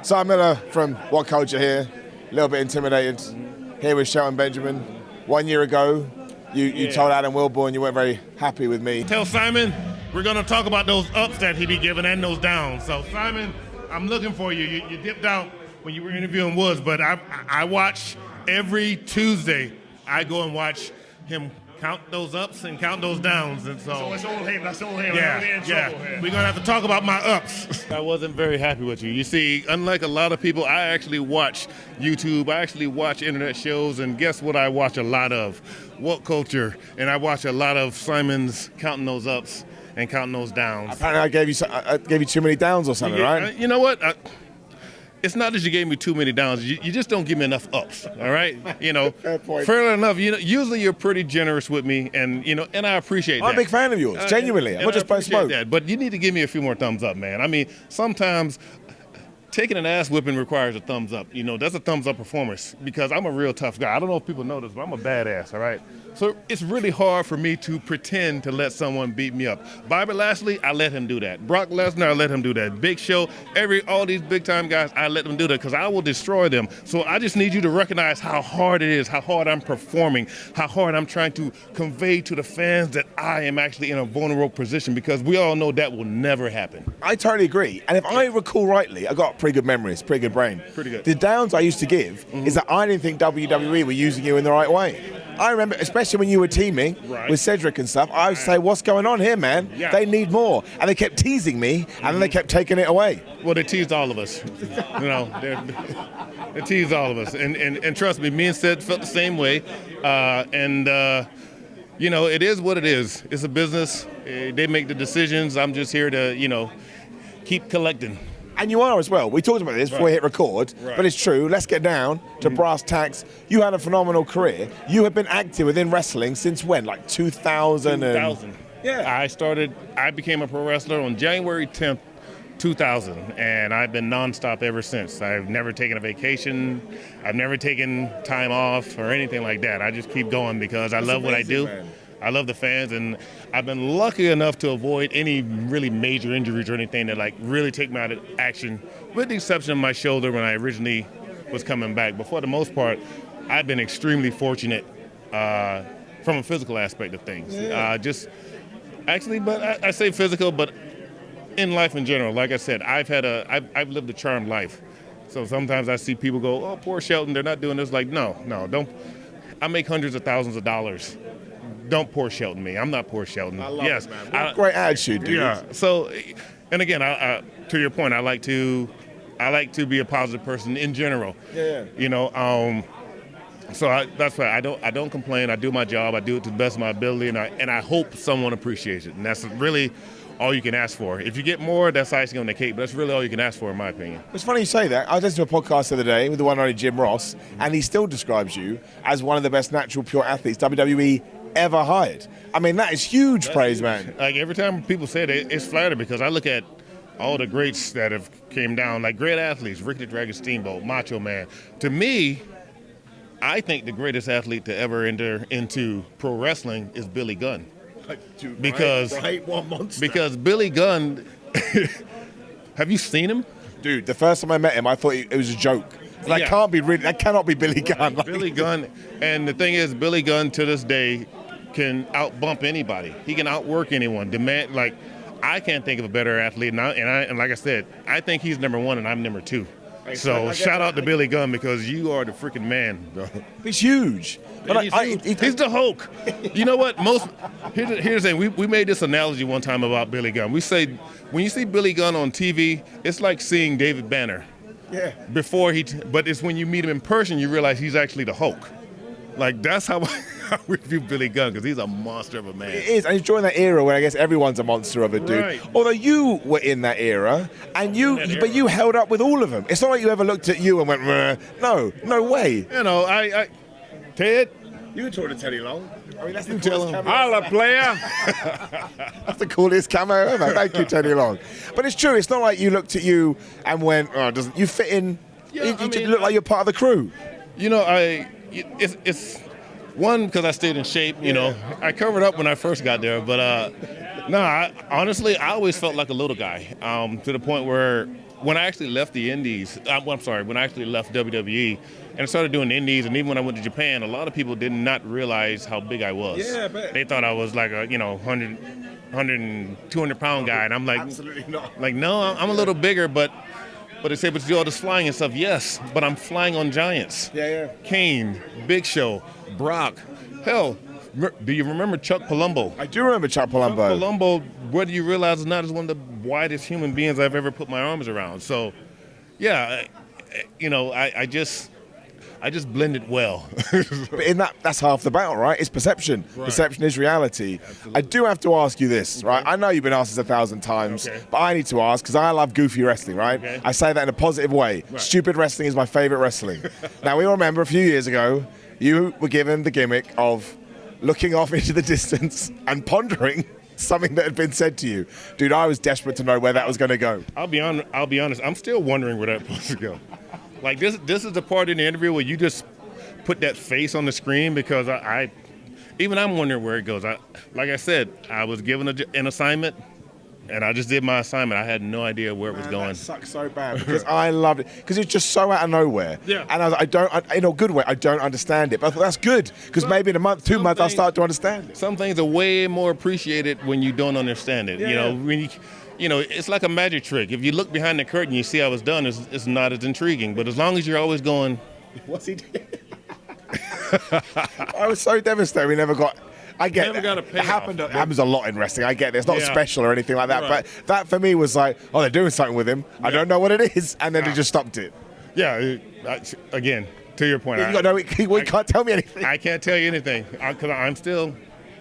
Simon Miller from WhatCulture here, a little bit intimidated, here with Shelton Benjamin. 1 year ago, you told Adam Wilborn you weren't very happy with me. Tell Simon we're going to talk about those ups that he be giving and those downs. So Simon, I'm looking for you. You dipped out when you were interviewing Woods, but I watch every Tuesday. I go and watch him count those ups and count those downs, and so it's all him. That's all him. Yeah. We're gonna have to talk about my ups. I wasn't very happy with you. You see, unlike a lot of people, I actually watch YouTube. I actually watch internet shows, and guess what? I watch a lot of WhatCulture, and I watch a lot of Simon's counting those ups and counting those downs. Apparently, I gave you too many downs or something, right? You know what? It's not that you gave me too many downs. You just don't give me enough ups. All right, you know. Fair point. Fair enough. You know, usually you're pretty generous with me, and and I appreciate that. I'm a big fan of yours, genuinely. I'm not just playing smoke. That, but you need to give me a few more thumbs up, man. I mean, sometimes taking an ass whipping requires a thumbs up. You know, that's a thumbs up performance because I'm a real tough guy. I don't know if people know this, but I'm a badass. All right. So it's really hard for me to pretend to let someone beat me up. Bobby Lashley, I let him do that. Brock Lesnar, I let him do that. Big Show, all these big time guys, I let them do that because I will destroy them. So I just need you to recognize how hard it is, how hard I'm performing, how hard I'm trying to convey to the fans that I am actually in a vulnerable position because we all know that will never happen. I totally agree. And if I recall rightly, I got pretty good memories, pretty good brain. Pretty good. The downs I used to give is that I didn't think WWE were using you in the right way. I remember, especially when you were teaming with Cedric and stuff, I would say, what's going on here, man? Yeah. They need more. And they kept teasing me, and then they kept taking it away. Well, they teased all of us. You know, they teased all of us. And trust me, me and Sid felt the same way. You know, it is what it is. It's a business. They make the decisions. I'm just here to, keep collecting. And you are as well. We talked about this before we hit record, but it's true. Let's get down to brass tacks. You had a phenomenal career. You have been active within wrestling since when? Like 2000? 2000. Yeah. I became a pro wrestler on January 10th, 2000, and I've been nonstop ever since. I've never taken a vacation. I've never taken time off or anything like that. I just keep going because I love what I do. Man. I love the fans, and I've been lucky enough to avoid any really major injuries or anything that really take me out of action, with the exception of my shoulder when I originally was coming back. But for the most part, I've been extremely fortunate from a physical aspect of things. But I say physical, but in life in general, like I said, I've lived a charmed life. So sometimes I see people go, "Oh, poor Shelton, they're not doing this." Like, no, don't. I make hundreds of thousands of dollars. Don't poor Shelton me. I'm not poor Shelton. I love it, man. What a great attitude, dude. Yeah. So, and again, to your point, I like to be a positive person in general. Yeah. So that's why I don't complain. I do my job. I do it to the best of my ability, and I hope someone appreciates it. And that's really all you can ask for. If you get more, that's icing on the cake. But that's really all you can ask for, in my opinion. It's funny you say that. I was listening to a podcast the other day with the one and only Jim Ross, and he still describes you as one of the best natural, pure athletes WWE ever hired. I mean, that is huge praise, man. Like every time people say it, it's flattered because I look at all the greats that have came down, like great athletes, Ricky the Dragon Steamboat, Macho Man. To me, I think the greatest athlete to ever enter into pro wrestling is Billy Gunn. Because Billy Gunn, have you seen him? Dude, the first time I met him, I thought it was a joke. That cannot be Billy Gunn. Billy Gunn, and the thing is, Billy Gunn to this day can outbump anybody. He can outwork anyone. I can't think of a better athlete. And like I said, I think he's number one and I'm number two. So shout out to Billy Gunn because you are the freaking man, bro. He's huge. He's the Hulk. You know what? Here's the thing. We made this analogy one time about Billy Gunn. We say when you see Billy Gunn on TV, it's like seeing David Banner. Yeah. But it's when you meet him in person, you realize he's actually the Hulk. Like, that's how we view Billy Gunn, because he's a monster of a man. It is, and he's during that era when I guess everyone's a monster of a dude. Right. Although you were in that era, but you held up with all of them. It's not like you ever looked at you and went, no way. Ted. You can talk to Teddy Long. I mean, that's the coolest camo. Holla, player. That's the coolest camo ever. Thank you, Teddy Long. But it's true. It's not like you looked at you and went, doesn't you fit in? Yeah, you just look like you're part of the crew. It's one, because I stayed in shape. I covered up when I first got there, but honestly, I always felt like a little guy, to the point where when I actually left the Indies, I'm sorry, when I actually left WWE and started doing the Indies, and even when I went to Japan, a lot of people did not realize how big I was. Yeah, I bet. They thought I was like a 100 and 200 pound guy, and I'm like, Absolutely not. like no, I'm a little bigger, but they say, but you do all this flying and stuff. Yes, but I'm flying on giants. Yeah. Kane, Big Show, Brock, hell. Do you remember Chuck Palumbo? I do remember Chuck Palumbo. Chuck Palumbo, whether you realize or not, is one of the widest human beings I've ever put my arms around. So, yeah, I just blended well. But that's half the battle, right? It's perception. Right. Perception is reality. Absolutely. I do have to ask you this, right? I know you've been asked this 1,000 times, Okay. but I need to ask because I love goofy wrestling, right? Okay. I say that in a positive way. Right. Stupid wrestling is my favorite wrestling. Now, we all remember a few years ago, you were given the gimmick of looking off into the distance and pondering something that had been said to you. Dude, I was desperate to know where that was going to go. I'll be honest. I'm still wondering where that's supposed to go. Like this is the part in the interview where you just put that face on the screen, because I'm wondering where it goes. Like I said, I was given an assignment, and I just did my assignment. I had no idea where it was going. That sucks so bad because I loved it because it's just so out of nowhere. Yeah. And I was in a good way, I don't understand it. But I thought that's good because maybe in a month, 2 months, I'll start to understand it. Some things are way more appreciated when you don't understand it. Yeah. When it's like a magic trick. If you look behind the curtain, you see how it's done. It's not as intriguing. But as long as you're always going, What's he doing? I was so devastated. We never got. I get Never that. got a It payoff. happens a lot in wrestling. I get it. It's not Yeah. special or anything like that. Right. But that for me was like, oh, they're doing something with him. I don't know what it is, and then they just stopped it. yeah. Again, to your point, You got no. He can't tell me anything. I can't tell you anything because I'm still.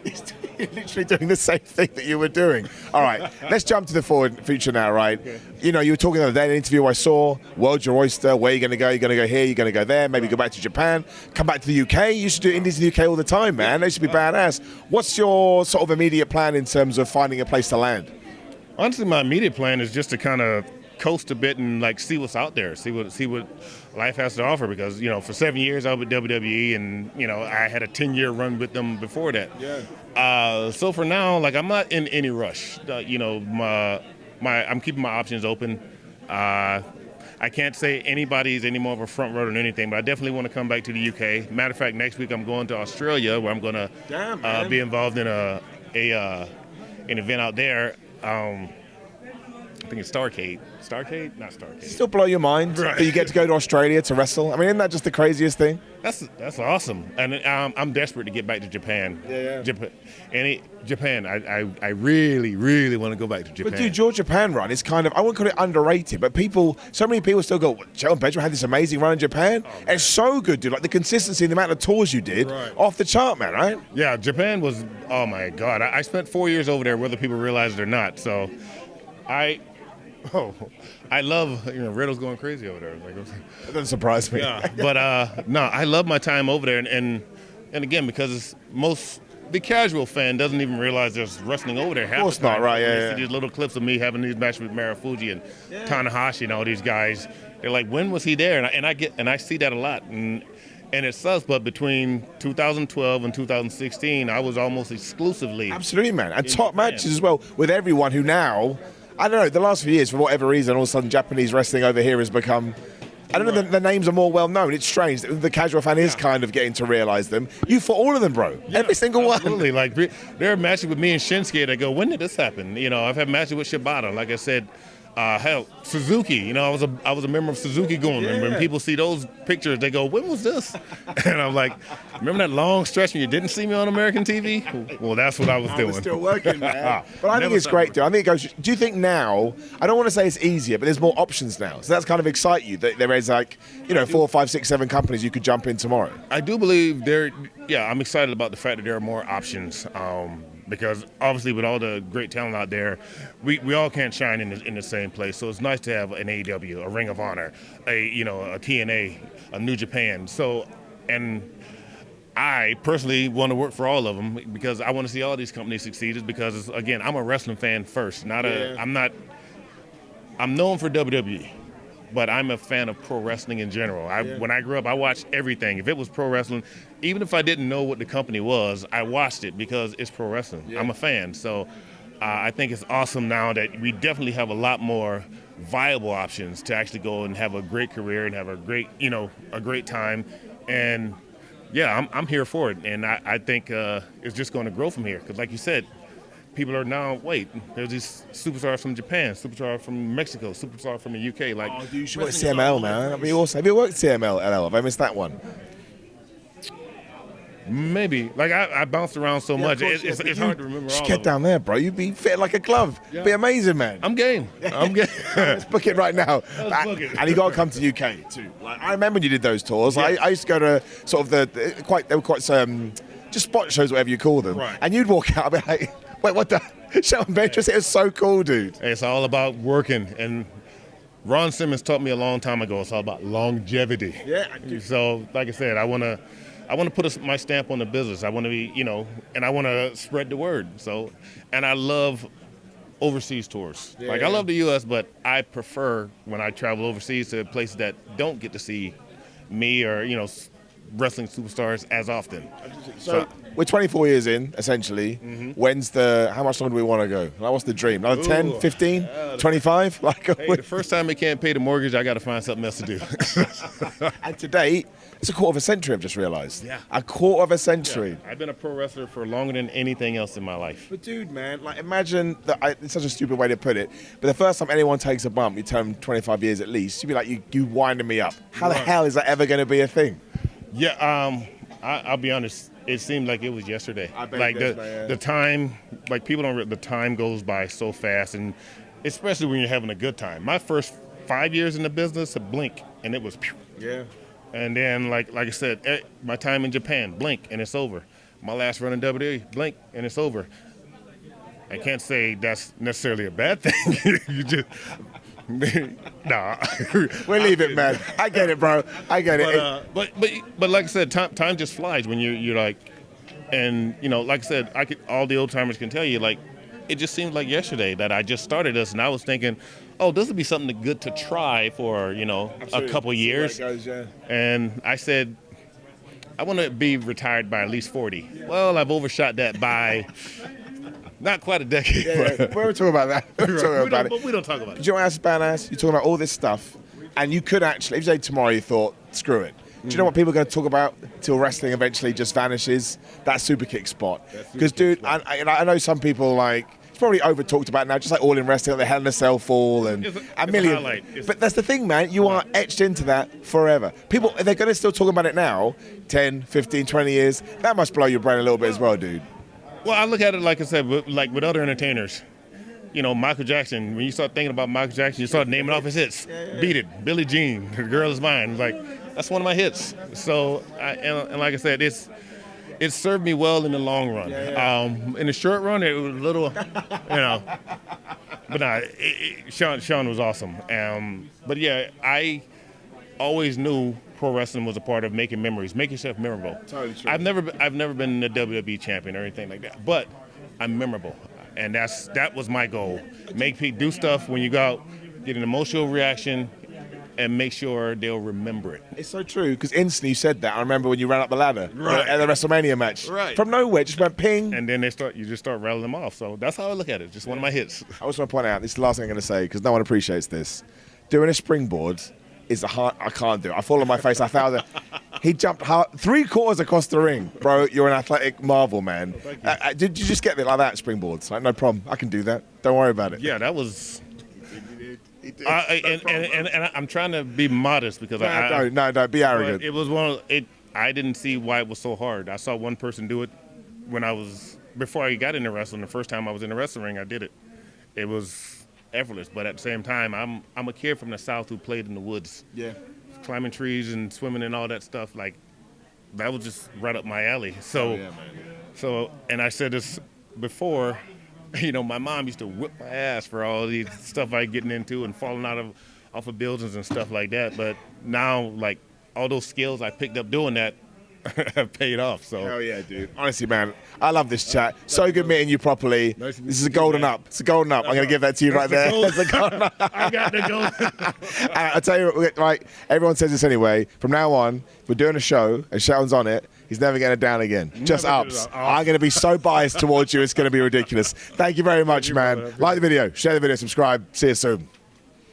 He's literally doing the same thing that you were doing. All right, let's jump to the future now, right? Okay. You were talking the other day in an interview I saw, world's your oyster, where are you going to go? You're going to go here, you're going to go there, maybe go back to Japan, come back to the UK. You should do indies in the UK all the time, man. They used to be badass. What's your sort of immediate plan in terms of finding a place to land? Honestly, my immediate plan is just to kind of coast a bit and like see what's out there, see what life has to offer. Because for 7 years I was with WWE, and I had a 10-year run with them before that. Yeah. So for now, like I'm not in any rush. I'm keeping my options open. I can't say anybody's any more of a front runner than anything, but I definitely want to come back to the UK. Matter of fact, next week I'm going to Australia, where I'm going to be involved in an event out there. I think it's Starcade. Starcade? Not Starcade. Still blow your mind that you get to go to Australia to wrestle? I mean, isn't that just the craziest thing? That's awesome, and I'm desperate to get back to Japan. Yeah. Japan. I really, really want to go back to Japan. But dude, your Japan run is kind of, I wouldn't call it underrated, but so many people still go, Shelton Benjamin had this amazing run in Japan. And it's so good, dude. Like the consistency and the amount of tours you did, off the chart, man, right? Yeah, Japan was, oh my God. I spent 4 years over there, whether people realize it or not. So I love, Riddle's going crazy over there. That doesn't surprise me. Yeah, but no, I love my time over there, and again, because the casual fan doesn't even realize there's wrestling over there. Of course not, right? Yeah. See these little clips of me having these matches with Marufuji and Tanahashi and all these guys. They're like, when was he there? And I see that a lot, and it sucks. But between 2012 and 2016, I was almost exclusively Absolutely, man. And top Japan. matches as well with everyone who now, I don't know, the last few years, for whatever reason, all of a sudden Japanese wrestling over here has become, I don't know, the names are more well known. It's strange. The casual fan is kind of getting to realize them. You fought all of them, bro. Every single one. Absolutely. Like, there are matches with me and Shinsuke that go, when did this happen? I've had matches with Shibata. Like I said, hell, Suzuki. I was a member of Suzuki Gun. And when people see those pictures, they go, when was this? And I'm like, remember that long stretch when you didn't see me on American TV? Well, that's what I was doing. It's still working, man. But I think it's great, dude. I think it goes. Do you think now? I don't want to say it's easier, but there's more options now. So that's kind of excite you that there is 4, 5, 6, 7 companies you could jump in tomorrow. I do believe I'm excited about the fact that there are more options. Because obviously with all the great talent out there, we all can't shine in the same place. So it's nice to have an AEW, a Ring of Honor, a TNA, a New Japan. So, and I personally want to work for all of them because I want to see all these companies succeed. Because again, I'm a wrestling fan first. I'm known for WWE. But I'm a fan of pro wrestling in general. When I grew up, I watched everything. If it was pro wrestling, even if I didn't know what the company was, I watched it because it's pro wrestling. I'm a fan. So I think it's awesome now that we definitely have a lot more viable options to actually go and have a great career and have a great, a great time. And yeah, I'm here for it. And I think it's just going to grow from here. Because like you said, people are now, there's these superstars from Japan, superstars from Mexico, superstars from the UK. Like, Oh, dude, you should work CML, man. Have you worked CML, LL? Have I missed that one? Maybe. Like, I bounced around so much. It's hard to remember all just of get them. down there, bro. You'd be fit like a glove. Yeah. Be amazing, man. I'm game. I'm game. Let's book it right now. Let's book it. And you got to come to the UK too. Like, I remember when you did those tours. Yes. I used to go to sort of they were quite just spot shows, whatever you call them. Right. And you'd walk out and be like, wait, what the? Shelton Benjamin, it was so cool, dude. It's all about working. And Ron Simmons taught me a long time ago, it's all about longevity. Yeah, I do. So, like I said, I want to put my stamp on the business. I want to be, and I want to spread the word. So, and I love overseas tours. Yeah. Like, I love the U.S., but I prefer when I travel overseas to places that don't get to see me or, wrestling superstars as often. So we're 24 years in, essentially. Mm-hmm. How much longer do we want to go? Like, what's the dream? Another 10, 15, 25? Like, hey, the first time they can't pay the mortgage, I got to find something else to do. and to date, it's a quarter of a century, I've just realized. Yeah. A quarter of a century. Yeah. I've been a pro wrestler for longer than anything else in my life. But dude, man, like imagine it's such a stupid way to put it, but the first time anyone takes a bump, you tell them 25 years at least, you'd be like, you winding me up. How the hell is that ever going to be a thing? Yeah, I'll be honest. It seemed like it was yesterday. I bet like it is, man. the time, like people don't. The time goes by so fast, and especially when you're having a good time. My first 5 years in the business, a blink, and it was. Pew. Yeah. And then, like I said, my time in Japan, blink, and it's over. My last run in WWE, blink, and it's over. I can't say that's necessarily a bad thing. You just. Nah, We'll leave it, man. I get it, bro. I get it. But like I said, time just flies when you're like, and like I said, all the old timers can tell you, like, it just seemed like yesterday that I just started this, and I was thinking, oh, this would be something good to try for a couple years. See where it goes, yeah. And I said, I want to be retired by at least 40. Well, I've overshot that by. Not quite a decade. Yeah. We're talking about that. But we don't talk about Do it. you know what else is badass? You're talking about all this stuff, and you could actually, if you say tomorrow you thought, screw it. Do you know what people are going to talk about till wrestling eventually just vanishes? That super kick spot. Because, dude, I know some people, like, it's probably over talked about now, just like All in Wrestling, like the Hell in a Cell fall and a million. But that's the thing, man. You are etched into that forever. People, if they're going to still talk about it now, 10, 15, 20 years, that must blow your brain a little bit as well, dude. Well, I look at it, like I said, with other entertainers. Michael Jackson, when you start thinking about Michael Jackson, you start naming off his hits. Beat It, Billie Jean, The Girl Is Mine. Like, that's one of my hits. So, and like I said, it served me well in the long run. In the short run, it was a little, But nah, Sean was awesome. But yeah, I always knew pro wrestling was a part of making memories, make yourself memorable. Totally true. I've never been a WWE champion or anything like that, but I'm memorable, and that was my goal. Make people do stuff when you go out, get an emotional reaction, and make sure they'll remember it. It's so true, because instantly you said that. I remember when you ran up the ladder Right. at the WrestleMania match. Right. From nowhere, just went ping. And then you just start rattling them off. So that's how I look at it. Just one of my hits. I also want to point out, this is the last thing I'm going to say, because no one appreciates this. Doing a springboard is I can't do it. I fall on my face. I found that he jumped 3/4 across the ring. Bro, you're an athletic marvel, man. Did you just get it like that, springboards? Like, no problem. I can do that. Don't worry about it. Yeah, that was... And I'm trying to be modest because don't be arrogant. It was I didn't see why it was so hard. I saw one person do it before I got into wrestling. The first time I was in the wrestling ring, I did it. It was effortless, but at the same time, I'm a kid from the South who played in the woods. Yeah. Climbing trees and swimming and all that stuff, like, that was just right up my alley. So, yeah, man. And I said this before, my mom used to whip my ass for all these stuff I getting into and falling off of buildings and stuff like that. But now, like, all those skills I picked up doing that have paid off. So. Hell yeah, dude. Honestly, man, I love this chat. So good meeting you properly. Nice to meet This is a you, golden man. up. It's a golden up. I'm going to give that to you right there. It's a golden up. I got to go. I tell you, right, everyone says this anyway. From now on, we're doing a show, and Shelton's on it. He's never getting it down again. Just Never ups. get it up. I'm going to be so biased towards you, it's going to be ridiculous. Thank you very much, man. brother. Like the video, share the video, subscribe. See you soon.